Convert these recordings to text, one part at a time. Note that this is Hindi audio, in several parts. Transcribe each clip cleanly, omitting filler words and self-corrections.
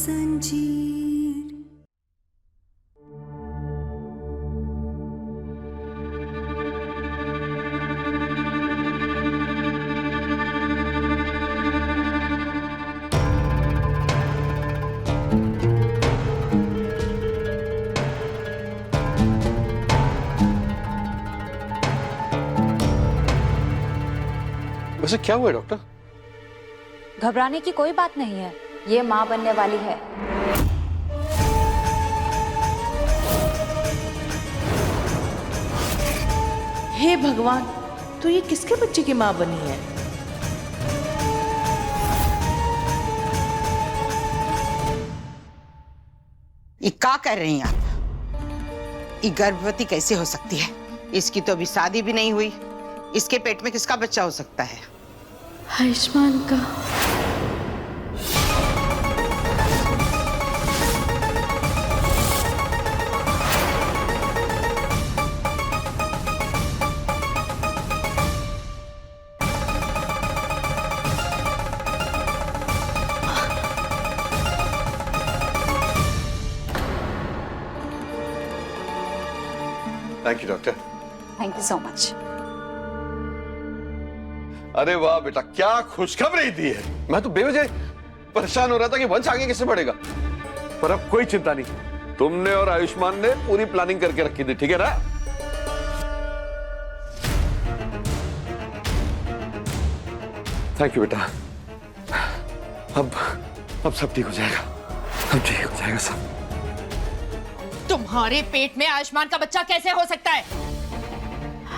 संजीर। वैसे क्या हुआ है डॉक्टर? घबराने की कोई बात नहीं है, ये माँ बनने वाली है। हे भगवान, तो ये किसके बच्चे की माँ बनी है? ये क्या कर रही हैं आप? ये गर्भवती कैसे हो सकती है? इसकी तो अभी शादी भी नहीं हुई। इसके पेट में किसका बच्चा हो सकता है? आयुष्मान का। Thank you doctor. Thank you so much. अरे वाह बेटा, क्या खुशखबरी दी है। मैं तो बेवजह परेशान हो रहा था कि वंश आगे कैसे बढ़ेगा, पर अब कोई चिंता नहीं। तुमने और आयुष्मान ने पूरी प्लानिंग करके रखी थी, ठीक है ना? थैंक यू बेटा। अब सब ठीक हो जाएगा, अब ठीक हो जाएगा सब। तुम्हारे पेट में आयुष्मान का बच्चा कैसे हो सकता है?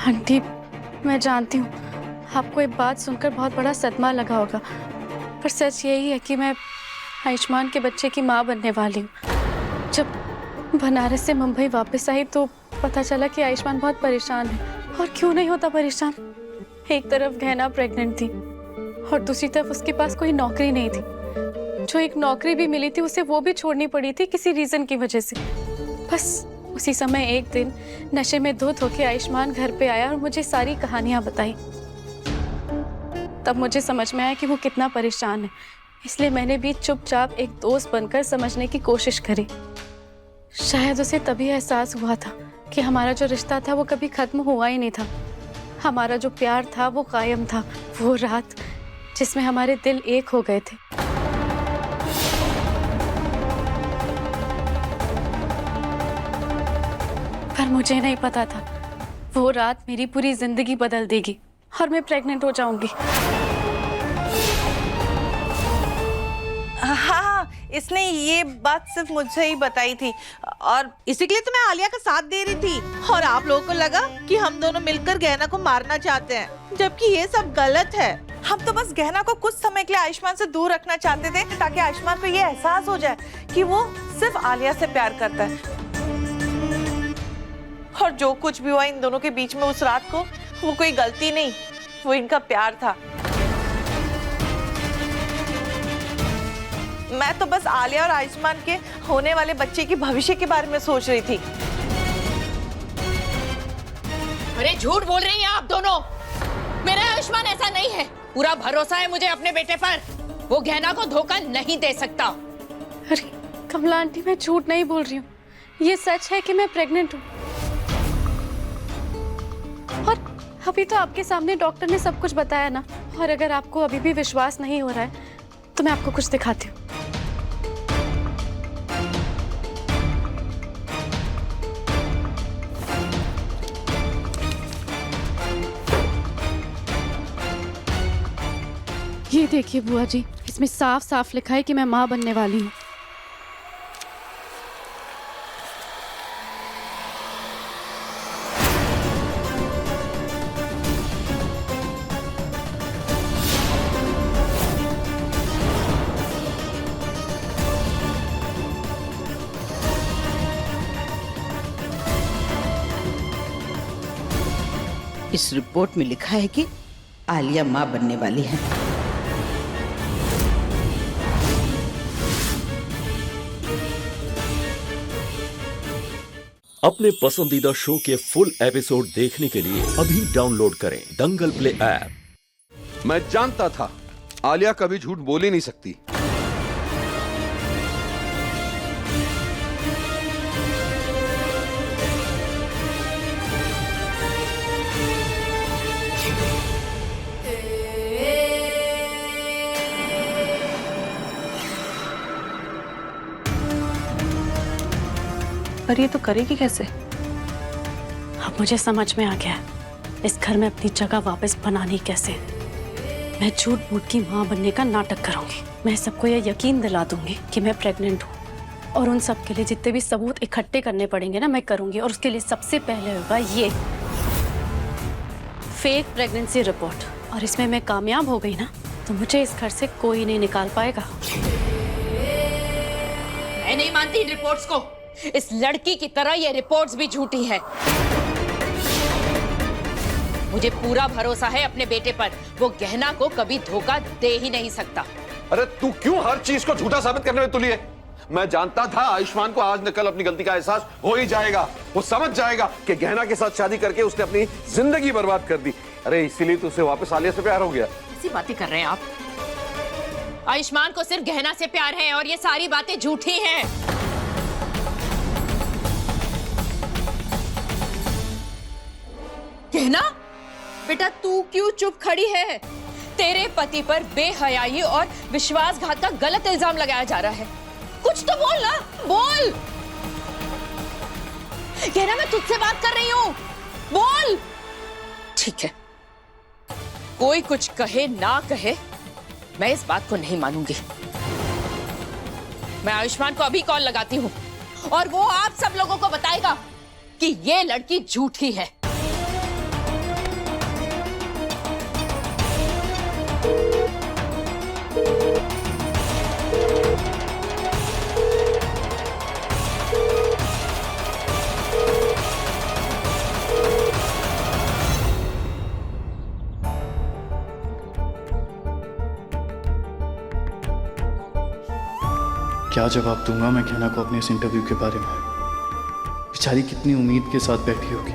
आंटी, मैं जानती हूँ आपको ये बात सुनकर बहुत बड़ा सदमा लगा होगा, पर सच यही है कि मैं आयुष्मान के बच्चे की माँ बनने वाली हूँ। जब बनारस से मुंबई वापस आई तो पता चला कि आयुष्मान बहुत परेशान है। और क्यों नहीं होता परेशान? एक तरफ गहना प्रेग्नेंट थी और दूसरी तरफ उसके पास कोई नौकरी नहीं थी। जो एक नौकरी भी मिली थी उसे वो भी छोड़नी पड़ी थी किसी रीजन की वजह से। बस उसी समय एक दिन नशे में धुत होकर आयुष्मान घर पे आया और मुझे सारी कहानियां बताई। तब मुझे समझ में आया कि वो कितना परेशान है, इसलिए मैंने भी चुपचाप एक दोस्त बनकर समझने की कोशिश करी। शायद उसे तभी एहसास हुआ था कि हमारा जो रिश्ता था वो कभी खत्म हुआ ही नहीं था। हमारा जो प्यार था वो कायम था। वो रात जिसमें हमारे दिल एक हो गए थे। पर मुझे नहीं पता था वो रात मेरी पूरी जिंदगी बदल देगी और मैं प्रेग्नेंट हो जाऊंगी। हाँ, इसने ये बात सिर्फ मुझसे ही बताई थी और इसी के लिए तो मैं आलिया का साथ दे रही थी। और आप लोगों को लगा कि हम दोनों मिलकर गहना को मारना चाहते हैं, जबकि ये सब गलत है। हम तो बस गहना को कुछ समय के लिए आयुष्मान से दूर रखना चाहते थे ताकि आयुष्मान को ये एहसास हो जाए कि वो सिर्फ आलिया से प्यार करता है। और जो कुछ भी हुआ इन दोनों के बीच में उस रात को, वो कोई गलती नहीं, वो इनका प्यार था। मैं तो बस आलिया और आयुष्मान के होने वाले बच्चे के भविष्य के बारे में सोच रही थी। अरे झूठ बोल रही हैं आप दोनों। मेरा आयुष्मान ऐसा नहीं है। पूरा भरोसा है मुझे अपने बेटे पर। वो गहना को धोखा नहीं दे सकता। अरे कमला आंटी, मैं झूठ नहीं बोल रही हूँ। ये सच है कि मैं प्रेग्नेंट हूँ। और अभी तो आपके सामने डॉक्टर ने सब कुछ बताया ना। और अगर आपको अभी भी विश्वास नहीं हो रहा है तो मैं आपको कुछ दिखाती हूँ। ये देखिए बुआ जी, इसमें साफ साफ लिखा है कि मैं माँ बनने वाली हूँ। इस रिपोर्ट में लिखा है कि आलिया माँ बनने वाली है। अपने पसंदीदा शो के फुल एपिसोड देखने के लिए अभी डाउनलोड करें दंगल प्ले ऐप। मैं जानता था आलिया कभी झूठ बोल ही नहीं सकती। पर ये तो करेगी कैसे? अब मुझे समझ में आ गया है, इस घर में अपनी जगह वापस बनानी कैसे। मैं झूठ मूठ की माँ बनने का नाटक करूंगी। मैं सबको यह यकीन दिला दूंगी कि मैं प्रेग्नेंट हूँ, और उन सब के लिए जितने भी सबूत इकट्ठे करने पड़ेंगे ना, मैं करूंगी। और उसके लिए सबसे पहले होगा ये फेक प्रेगनेंसी रिपोर्ट, और इसमें मैं कामयाब हो गई ना तो मुझे इस घर से कोई नहीं निकाल पाएगा। मैं नहीं मानती इन रिपोर्ट्स को। इस लड़की की तरह ये रिपोर्ट्स भी झूठी है। मुझे पूरा भरोसा है अपने बेटे पर। वो गहना को कभी धोखा दे ही नहीं सकता। अरे तू क्यों हर चीज को झूठा साबित करने में तुली है? मैं जानता था आयुष्मान को आज न कल अपनी गलती का एहसास हो ही जाएगा। वो समझ जाएगा कि गहना के साथ शादी करके उसने अपनी जिंदगी बर्बाद कर दी। अरे इसीलिए तो उसे वापस आलिया से प्यार हो गया। ऐसी बातें कर रहे हैं आप? आयुष्मान को सिर्फ गहना से प्यार है और ये सारी बातें झूठी हैं। गहना? बेटा तू क्यों चुप खड़ी है? तेरे पति पर बेहयाई और विश्वासघात का गलत इल्जाम लगाया जा रहा है। कुछ तो बोल ना, बोल। गहना मैं तुझसे बात कर रही हूं, बोल। ठीक है, कोई कुछ कहे ना कहे, मैं इस बात को नहीं मानूंगी। मैं आयुष्मान को अभी कॉल लगाती हूँ और वो आप सब लोगों को बताएगा कि ये लड़की झूठी है। क्या जवाब दूंगा मैं गहना को अपने इस इंटरव्यू के बारे में? बेचारी कितनी उम्मीद के साथ बैठी होगी,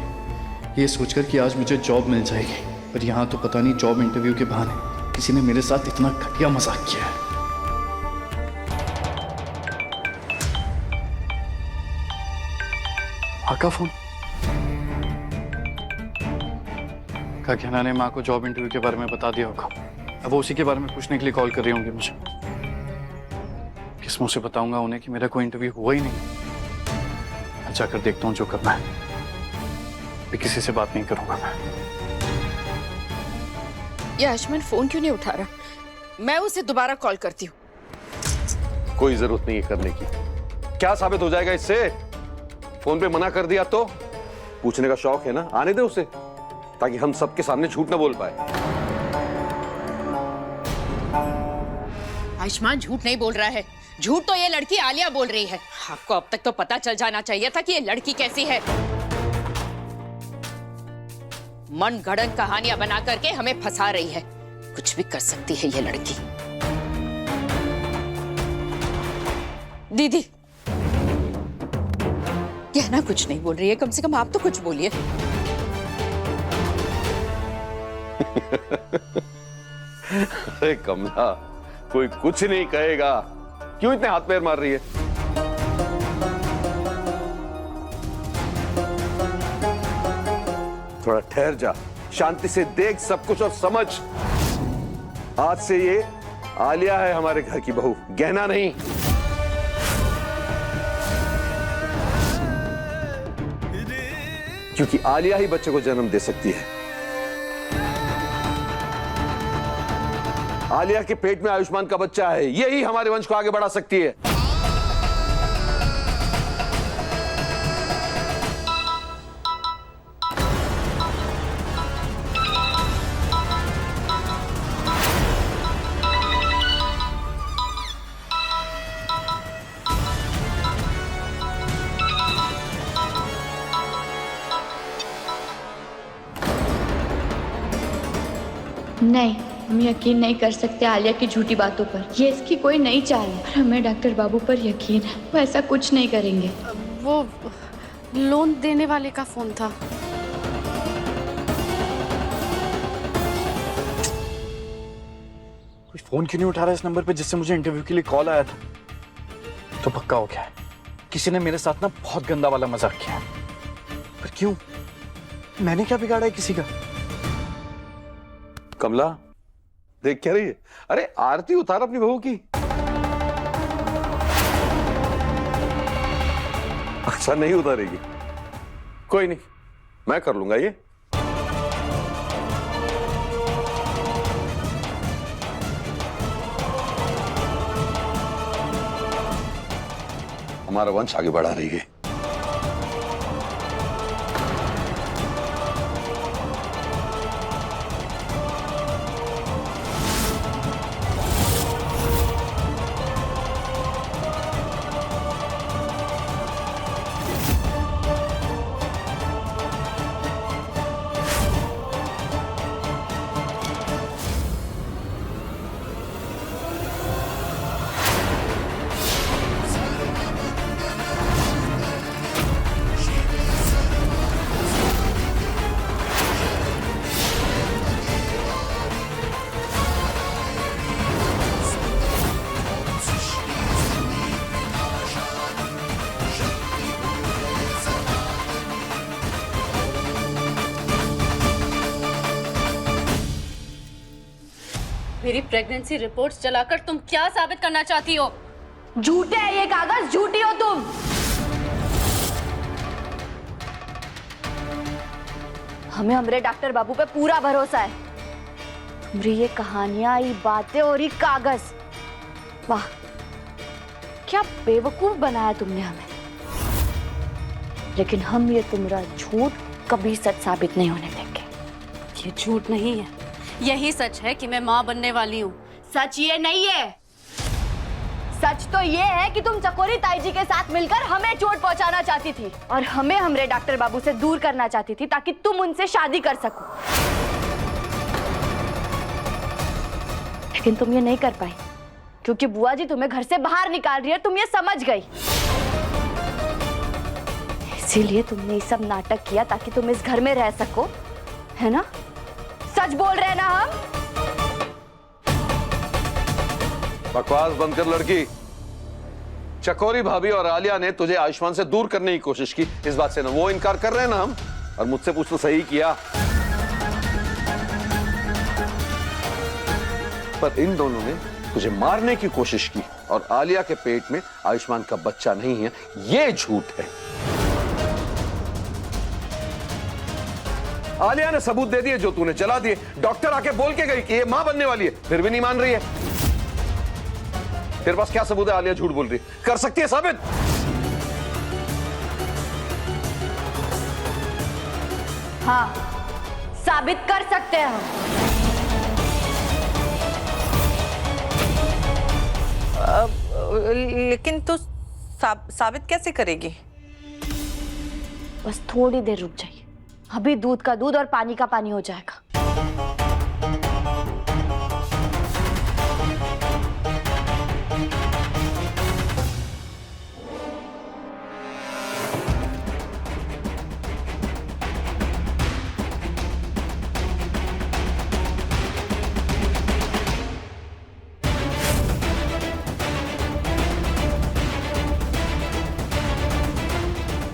ये सोचकर कि आज मुझे जॉब मिल जाएगी, पर यहाँ तो पता नहीं जॉब इंटरव्यू के बहाने किसी ने मेरे साथ इतना घटिया मजाक किया है। माँ का फोन। क्या गहना ने माँ को जॉब इंटरव्यू के बारे में बता दिया होगा? अब वो उसी के बारे में पूछने के लिए कॉल कर रही होंगी मुझे। किस मुंह से बताऊंगा उन्हें कि मेरा कोई इंटरव्यू हुआ ही नहीं? मैं जाकर देखता हूँ जो करना है। मैं किसी से बात नहीं करूंगा मैं। ये आयुष्मान फोन क्यों नहीं उठा रहा? मैं उसे दोबारा कॉल करती हूँ। कोई जरूरत नहीं है करने की। क्या साबित हो जाएगा इससे? फोन पे मना कर दिया तो? पूछने का शौक है ना, आने दे उसे, ताकि हम सबके सामने झूठ ना बोल पाए। आयुष्मान झूठ नहीं बोल रहा है, झूठ तो ये लड़की आलिया बोल रही है। आपको अब तक तो पता चल जाना चाहिए था कि ये लड़की कैसी है। मन गढ़ंत कहानियां बना करके हमें फंसा रही है। कुछ भी कर सकती है ये लड़की। दीदी, गहना कुछ नहीं बोल रही है, कम से कम आप तो कुछ बोलिए। अरे कमला, कोई कुछ नहीं कहेगा। क्यों इतने हाथ पैर मार रही है? थोड़ा ठहर जा, शांति से देख सब कुछ और समझ। आज से ये आलिया है हमारे घर की बहू, गहना नहीं। क्योंकि आलिया ही बच्चे को जन्म दे सकती है। आलिया के पेट में आयुष्मान का बच्चा है, यही हमारे वंश को आगे बढ़ा सकती है। नहीं, हम यकीन नहीं कर सकते आलिया की झूठी बातों पर। ये इसकी कोई नई चाल है और हमें डॉक्टर बाबू पर यकीन है, वो ऐसा कुछ नहीं करेंगे। वो लोन देने वाले का फोन था। कोई फोन क्यों नहीं उठा रहा इस नंबर पे जिससे मुझे इंटरव्यू के लिए कॉल आया था? तो पक्का हो गया है, किसी ने मेरे साथ ना बहुत गंदा वाला मजाक किया है। पर क्यों? मैंने क्या बिगाड़ा है किसी का? कमला, देख क्या रही है? अरे आरती उतार अपनी बहू की। अच्छा नहीं उतारेगी, कोई नहीं, मैं कर लूंगा ये। हमारा वंश आगे बढ़ा रही है। मेरी प्रेगनेंसी रिपोर्ट्स चलाकर तुम क्या साबित करना चाहती हो? झूठे है ये कागज, झूठी हो तुम। हमें हमारे डॉक्टर बाबू पे पूरा भरोसा है। तुम्हारी ये कहानियां, ये बातें और ये कागज, वाह क्या बेवकूफ बनाया तुमने हमें। लेकिन हम ये तुम्हारा झूठ कभी सच साबित नहीं होने देंगे। ये झूठ नहीं है, यही सच है कि मैं माँ बनने वाली हूँ। सच ये नहीं है, सच तो ये है कि तुम चकोरी ताई जी के साथ मिलकर हमें चोट पहुंचाना चाहती थी और हमें हमारे डॉक्टर बाबू से दूर करना चाहती थी ताकि तुम उनसे शादी कर सको। लेकिन तुम ये नहीं कर पाई क्योंकि बुआ जी तुम्हें घर से बाहर निकाल रही है, तुम ये समझ गई। इसीलिए तुमने ये सब नाटक किया ताकि तुम इस घर में रह सको, है ना? सच बोल रहे हैं ना हम? बकवास बंद कर लड़की। चकोरी भाभी और आलिया ने तुझे आयुष्मान से दूर करने की कोशिश की, इस बात से ना वो इनकार कर रहे हैं ना हम, और मुझसे पूछ तो सही किया। पर इन दोनों ने तुझे मारने की कोशिश की और आलिया के पेट में आयुष्मान का बच्चा नहीं है, ये झूठ है। आलिया ने सबूत दे दिए जो तूने चला दिए। डॉक्टर आके बोल के गई कि ये मां बनने वाली है, फिर भी नहीं मान रही है। तेरे पास क्या सबूत है आलिया झूठ बोल रही है? कर सकती है साबित? हाँ, साबित कर सकते हैं हम। लेकिन तू साबित कैसे करेगी? बस थोड़ी देर रुक जाइए, अभी दूध का दूध और पानी का पानी हो जाएगा।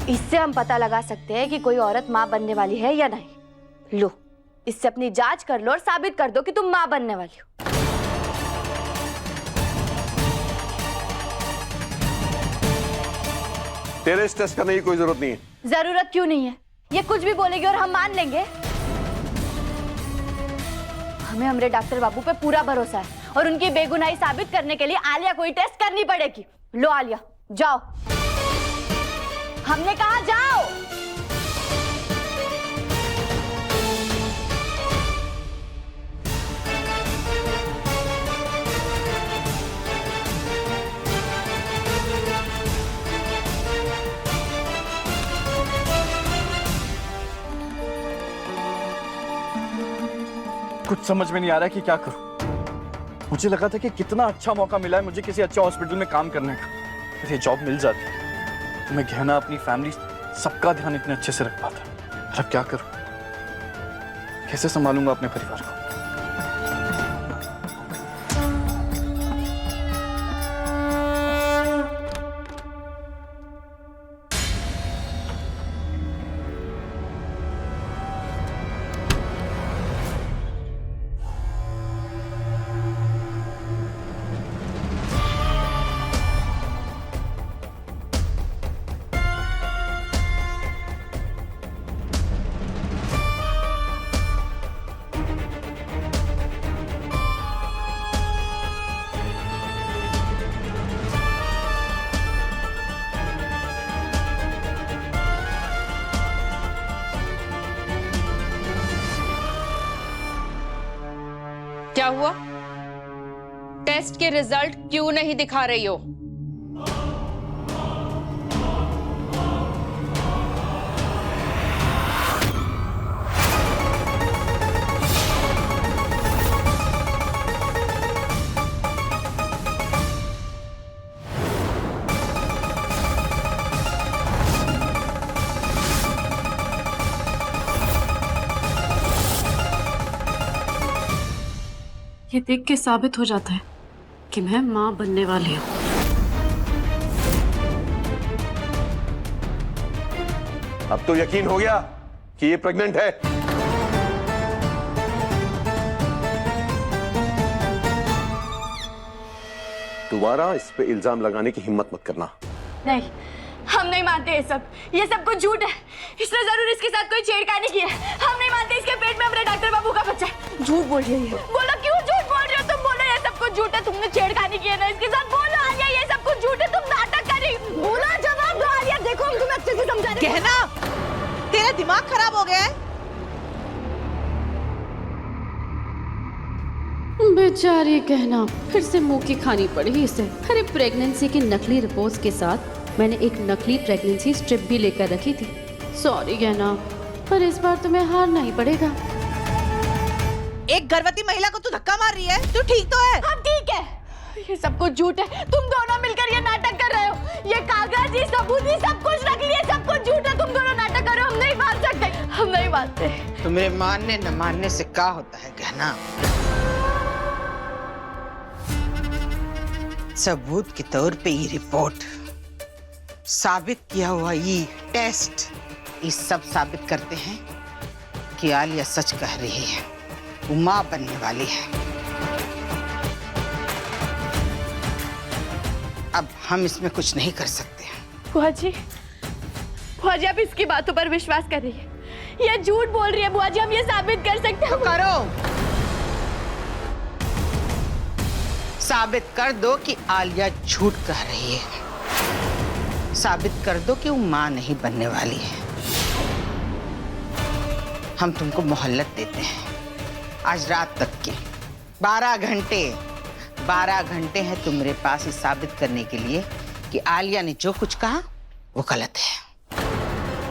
इससे हम पता लगा सकते हैं कि कोई औरत मां बनने वाली है या नहीं। लो, इससे अपनी जांच कर लो और साबित कर दो कि तुम मां बनने वाली हो। तेरे इस टेस्ट करने की कोई जरूरत नहीं है। जरूरत क्यों नहीं है? ये कुछ भी बोलेगी और हम मान लेंगे। हमें हमारे डॉक्टर बाबू पे पूरा भरोसा है और उनकी बेगुनाही साबित करने के लिए आलिया को ही टेस्ट करनी पड़ेगी। लो आलिया, जाओ, हमने कहा जाओ। कुछ समझ में नहीं आ रहा कि क्या करूं। मुझे लगा था कि कितना अच्छा मौका मिला है मुझे किसी अच्छे हॉस्पिटल में काम करने का। अगर ये जॉब मिल जाती तो मैं गहना, अपनी फैमिली, सबका ध्यान इतने अच्छे से रख पाता। अब क्या करूं? कैसे संभालूंगा अपने परिवार को? क्या हुआ? टेस्ट के रिजल्ट क्यों नहीं दिखा रही हो? ये देख के साबित हो जाता है कि मैं माँ बनने वाली हूँ। अब तो यकीन हो गया कि ये प्रेग्नेंट है। दोबारा इस पे इल्जाम लगाने की हिम्मत मत करना। नहीं, हम नहीं मानते ये सब कुछ झूठ है। इसने जरूर इसके साथ कोई छेड़खानी की है। हम नहीं मानते इसके पेट में हमारे डॉक्टर बाबू का बच्चा है। झूठ बोल रही है। बोलो क्यों झूठ बोल रही हो तुम? बोलो ये सब कुछ झूठ है, तुमने छेड़खानी की है ना इसके साथ। बोलो आलिया ये सब कुछ झूठ है, तुम नाटक कर रही। बोलो, जवाब दो आलिया। देखो हम तुम्हें अच्छे से समझा रहे हैं। कहना तेरा दिमाग खराब हो गया है। बेचारी कहना फिर से मुंह की खानी पड़ी इसे। अरे प्रेगनेंसी की नकली रिपोर्ट्स के साथ मैंने एक नकली प्रेगनेंसी स्ट्रिप भी लेकर रखी थी। सॉरी कहना, पर इस बार तुम्हें हारना ही पड़ेगा। एक गर्भवती महिला को तू धक्का मार रही है, तू ठीक तो है? हाँ ठीक है, ये सब कुछ झूठ है। तुम दोनों मिलकर ये नाटक कर रहे हो। ये कागज, ये सबूत, ये सब कुछ नकली है, सब कुछ झूठ है। तुम दोनों नाटक कर रहे हो। हम नहीं मान सकते, हम नहीं मानते। तुम्हें मानने न मानने से क्या होता है कहना? सबूत के तौर पे ये रिपोर्ट, साबित किया हुआ ये टेस्ट, ये सब साबित करते हैं कि आलिया सच कह रही है, वो मां बनने वाली है। अब हम इसमें कुछ नहीं कर सकते। बुआ जी आप इसकी बातों पर विश्वास कर रही है। ये झूठ बोल रही है बुआ जी, हम ये साबित कर सकते हैं। करो, साबित कर दो कि आलिया झूठ कह रही है। साबित कर दो कि वो मां नहीं बनने वाली है। हम तुमको मोहल्लत देते हैं आज रात तक के 12 घंटे हैं तुम्हारे पास ये साबित करने के लिए कि आलिया ने जो कुछ कहा वो गलत है।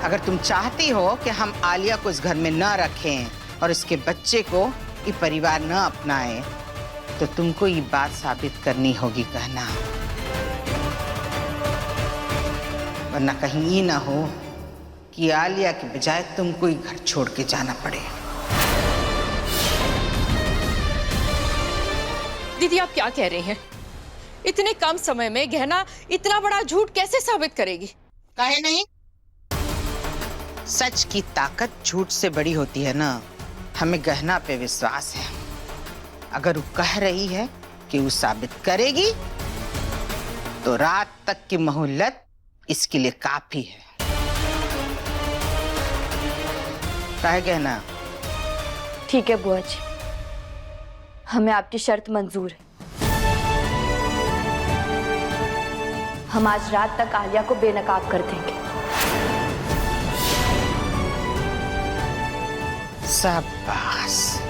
अगर तुम चाहती हो कि हम आलिया को इस घर में न रखें और इसके बच्चे को ये परिवार न अपनाएं, तो तुमको ये बात साबित करनी होगी कहना, वरना कहीं ये ना हो कि आलिया के बजाय तुमको ही घर छोड़ के जाना पड़े। दीदी आप क्या कह रही हैं? इतने कम समय में गहना इतना बड़ा झूठ कैसे साबित करेगी? काहे नहीं? सच की ताकत झूठ से बड़ी होती है ना। हमें गहना पे विश्वास है। अगर वो कह रही है कि वो साबित करेगी, तो रात तक की मोहल्लत इसके लिए काफी है। कहे गहना? ठीक है बुआ जी, हमें आपकी शर्त मंजूर है। हम आज रात तक आलिया को बेनकाब कर देंगे। शाबाश।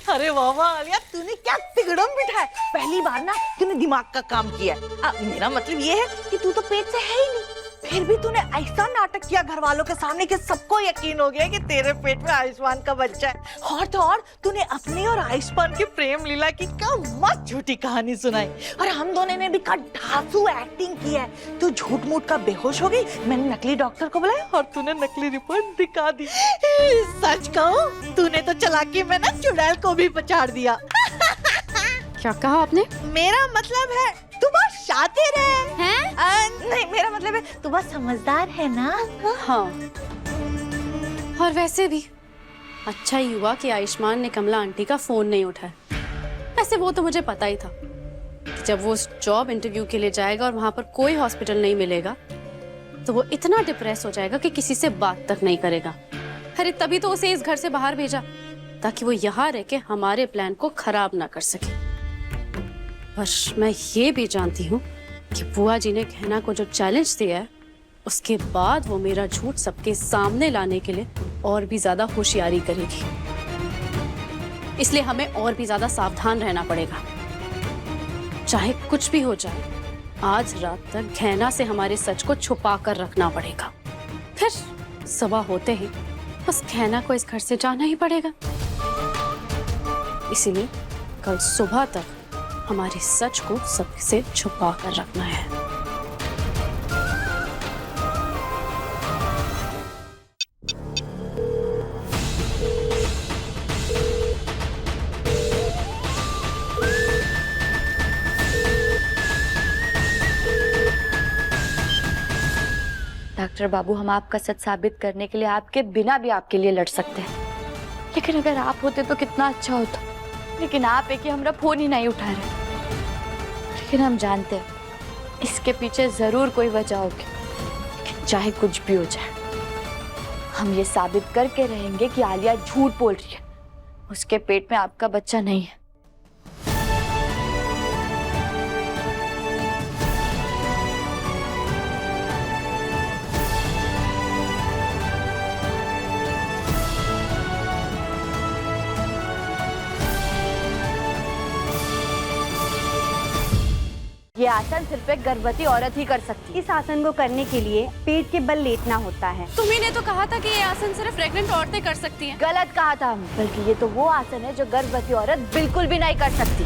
अरे वाह वाह आलिया, तूने क्या तिगड़म बिठाया। पहली बार ना तूने दिमाग का काम किया। मेरा मतलब ये है कि तू तो पेट से है ही नहीं, फिर भी तूने ऐसा नाटक किया घर वालों के सामने कि सबको यकीन हो गया कि तेरे पेट में आयुष्मान का बच्चा है। और तो और तूने अपनी और आयुष्मान की प्रेम लीला की क्या मस्त झूठी कहानी सुनाई। और हम दोनों ने भी ढांसू एक्टिंग की है। तू झूठ मूठ का बेहोश हो गई, मैंने नकली डॉक्टर को बुलाया और तूने नकली रिपोर्ट दिखा दी। सच कहूं, तूने तो चालाकी में ना चुड़ैल को भी पछाड़ दिया। क्या कहा आपने? मेरा मतलब है तू बहुत शातिर है। नहीं, मेरा मतलब है तू बहुत समझदार है ना। हाँ, और वैसे भी अच्छा ही हुआ कि आयुष्मान ने कमला आंटी का फोन नहीं उठाया। वैसे वो तो मुझे पता ही था कि जब वो उस जॉब इंटरव्यू के लिए जाएगा और वहां पर कोई हॉस्पिटल नहीं मिलेगा, तो वो इतना डिप्रेस हो जाएगा कि किसी से बात तक नहीं करेगा। अरे तभी तो उसे इस घर से बाहर भेजा, ताकि वो यहाँ रह के हमारे प्लान को खराब ना कर सके। पर मैं ये भी जानती हूँ कि बुआ जी ने गहना को जो चैलेंज दिया है, उसके बाद वो मेरा झूठ सबके सामने लाने के लिए और भी ज्यादा होशियारी करेगी। इसलिए हमें और भी ज्यादा सावधान रहना पड़ेगा। चाहे कुछ भी हो जाए, आज रात तक गहना से हमारे सच को छुपा कर रखना पड़ेगा। फिर सुबह होते ही बस गहना को इस घर से जाना ही पड़ेगा। इसीलिए कल सुबह तक हमारे सच को सबसे छुपा कर रखना है। डॉक्टर बाबू, हम आपका सच साबित करने के लिए आपके बिना भी आपके लिए लड़ सकते हैं, लेकिन अगर आप होते तो कितना अच्छा होता। लेकिन आप है कि हमारा फोन ही नहीं उठा रहे। लेकिन हम जानते हैं इसके पीछे जरूर कोई वजह होगी। लेकिन चाहे कुछ भी हो जाए, हम ये साबित करके रहेंगे कि आलिया झूठ बोल रही है। उसके पेट में आपका बच्चा नहीं है। ये आसन सिर्फ एक गर्भवती औरत ही कर सकती है। इस आसन को करने के लिए पेट के बल लेटना होता है। तुम्ही ने तो कहा था कि ये आसन सिर्फ प्रेग्नेंट औरतें कर सकती हैं। गलत कहा था, बल्कि ये तो वो आसन है जो गर्भवती औरत बिल्कुल भी नहीं कर सकती।